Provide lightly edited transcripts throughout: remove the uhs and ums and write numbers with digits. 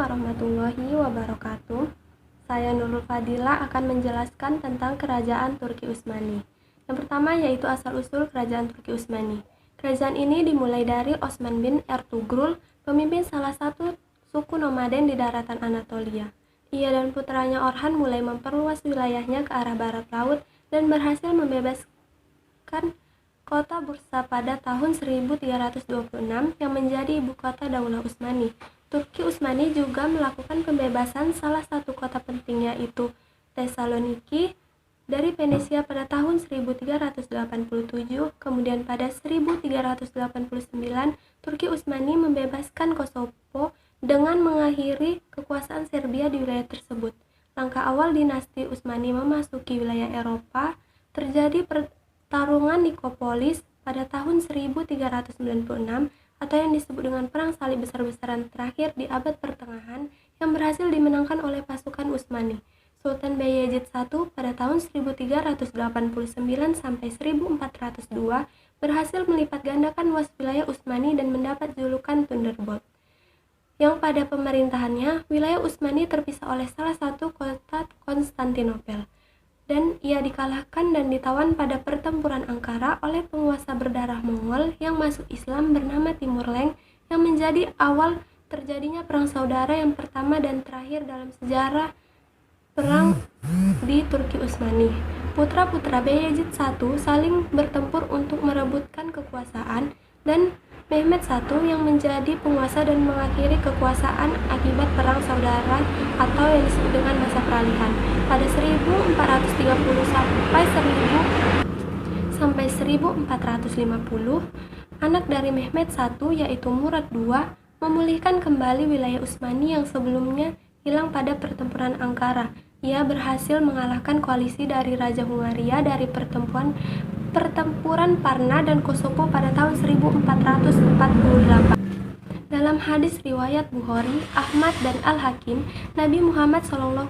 warahmatullahi wabarakatuh. Saya Nurul Fadila akan menjelaskan tentang Kerajaan Turki Utsmani. Yang pertama yaitu asal-usul Kerajaan Turki Utsmani. Kerajaan ini dimulai dari Osman bin Ertugrul, pemimpin salah satu suku nomaden di daratan Anatolia. Ia dan putranya Orhan mulai memperluas wilayahnya ke arah barat laut dan berhasil membebaskan kota Bursa pada tahun 1326 yang menjadi ibu kota Daulah Utsmani. Turki Utsmani juga melakukan pembebasan salah satu kota penting yaitu Thessaloniki dari Venesia pada tahun 1387. Kemudian pada 1389 Turki Utsmani membebaskan Kosovo dengan mengakhiri kekuasaan Serbia di wilayah tersebut. Langkah awal dinasti Utsmani memasuki wilayah Eropa terjadi pertarungan Nikopolis pada tahun 1396 atau yang disebut dengan Perang Salib Besar-besaran terakhir di abad pertengahan yang berhasil dimenangkan oleh pasukan Utsmani. Sultan Bayezid I pada tahun 1389 sampai 1402 berhasil melipat gandakan luas wilayah Utsmani dan mendapat julukan Thunderbolt, yang pada pemerintahannya wilayah Utsmani terpisah oleh salah satu kota Konstantinopel, dan ia dikalahkan dan ditawan pada pertempuran Ankara oleh penguasa berdarah Mongol yang masuk Islam bernama Timur Lenk, yang menjadi awal terjadinya perang saudara yang pertama dan terakhir dalam sejarah perang di Turki Utsmani. Putra-putra Bayezid I saling bertempur untuk merebutkan kekuasaan, dan Mehmed I yang menjadi penguasa dan mengakhiri kekuasaan akibat perang saudara atau yang disebut dengan masa peralihan pada 1430 sampai 1450. Anak dari Mehmed I yaitu Murad II memulihkan kembali wilayah Utsmani yang sebelumnya hilang pada pertempuran Ankara. Ia berhasil mengalahkan koalisi dari Raja Hungaria dari pertempuran Parna dan Kosovo pada tahun 1448. Dalam hadis riwayat Bukhari, Ahmad dan Al-Hakim, Nabi Muhammad SAW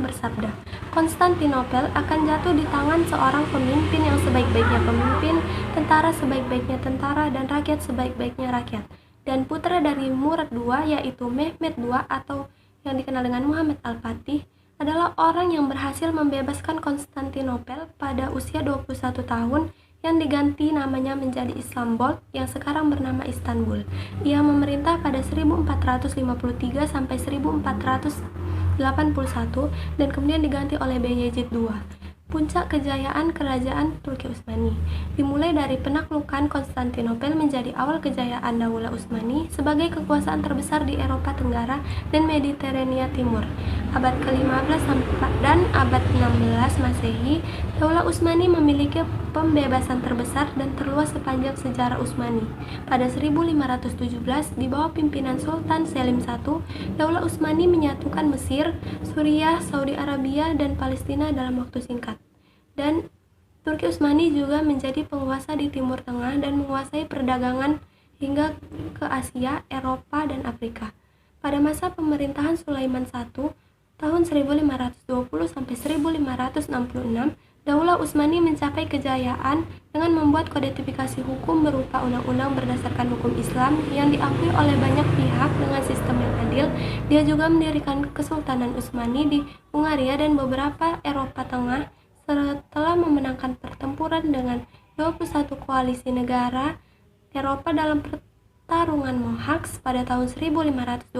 bersabda, Konstantinopel akan jatuh di tangan seorang pemimpin yang sebaik-baiknya pemimpin, tentara sebaik-baiknya tentara, dan rakyat sebaik-baiknya rakyat. Dan putra dari Murad II yaitu Mehmed II atau yang dikenal dengan Muhammad Al-Fatih adalah orang yang berhasil membebaskan Konstantinopel pada usia 21 tahun yang diganti namanya menjadi Istanbul yang sekarang bernama Istanbul. Ia memerintah pada 1453 sampai 1481 dan kemudian diganti oleh Bayezid II. Puncak kejayaan Kerajaan Turki Utsmani dimulai dari penaklukan Konstantinopel menjadi awal kejayaan Daulah Utsmani sebagai kekuasaan terbesar di Eropa Tenggara dan Mediterania Timur. Abad ke-15 dan abad 16 Masehi, Daulah Utsmani memiliki pembebasan terbesar dan terluas sepanjang sejarah Utsmani. Pada 1517, di bawah pimpinan Sultan Selim I, Daulah Utsmani menyatukan Mesir, Suriah, Saudi Arabia, dan Palestina dalam waktu singkat. Dan Turki Utsmani juga menjadi penguasa di Timur Tengah dan menguasai perdagangan hingga ke Asia, Eropa, dan Afrika. Pada masa pemerintahan Sulaiman I tahun 1520 sampai 1566, Daulah Utsmani mencapai kejayaan dengan membuat kodetifikasi hukum berupa undang-undang berdasarkan hukum Islam yang diakui oleh banyak pihak dengan sistem yang adil. Dia juga mendirikan Kesultanan Utsmani di Hungaria dan beberapa Eropa Tengah setelah memenangkan pertempuran dengan 21 koalisi negara Eropa dalam pertarungan Mohacs pada tahun 1526.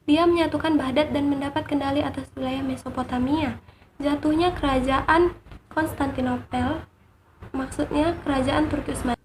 Dia menyatukan Baghdad dan mendapat kendali atas wilayah Mesopotamia. Jatuhnya Kerajaan Konstantinopel, maksudnya Kerajaan Turki Utsmani,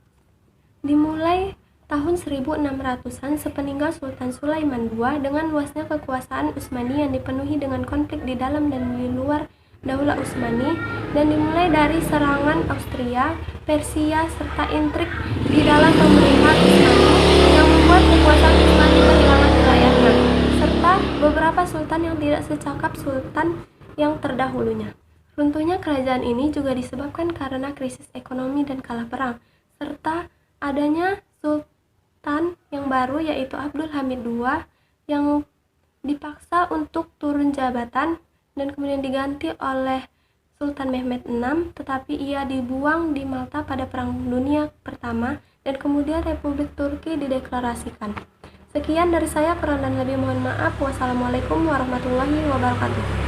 dimulai tahun 1600-an sepeninggal Sultan Sulaiman II dengan luasnya kekuasaan Utsmani yang dipenuhi dengan konflik di dalam dan di luar Daulah Utsmani, dan dimulai dari serangan Austria, Persia, serta intrik di dalam pemerintahan Utsmani yang membuat kekuasaan Utsmani kehilangan wilayahnya, serta beberapa sultan yang tidak secakap sultan yang terdahulunya. Runtuhnya kerajaan ini juga disebabkan karena krisis ekonomi dan kalah perang, serta adanya sultan yang baru yaitu Abdul Hamid II yang dipaksa untuk turun jabatan dan kemudian diganti oleh Sultan Mehmed VI, tetapi ia dibuang di Malta pada Perang Dunia Pertama dan kemudian Republik Turki dideklarasikan. Sekian dari saya, kurang dan lebih mohon maaf. Wassalamualaikum warahmatullahi wabarakatuh.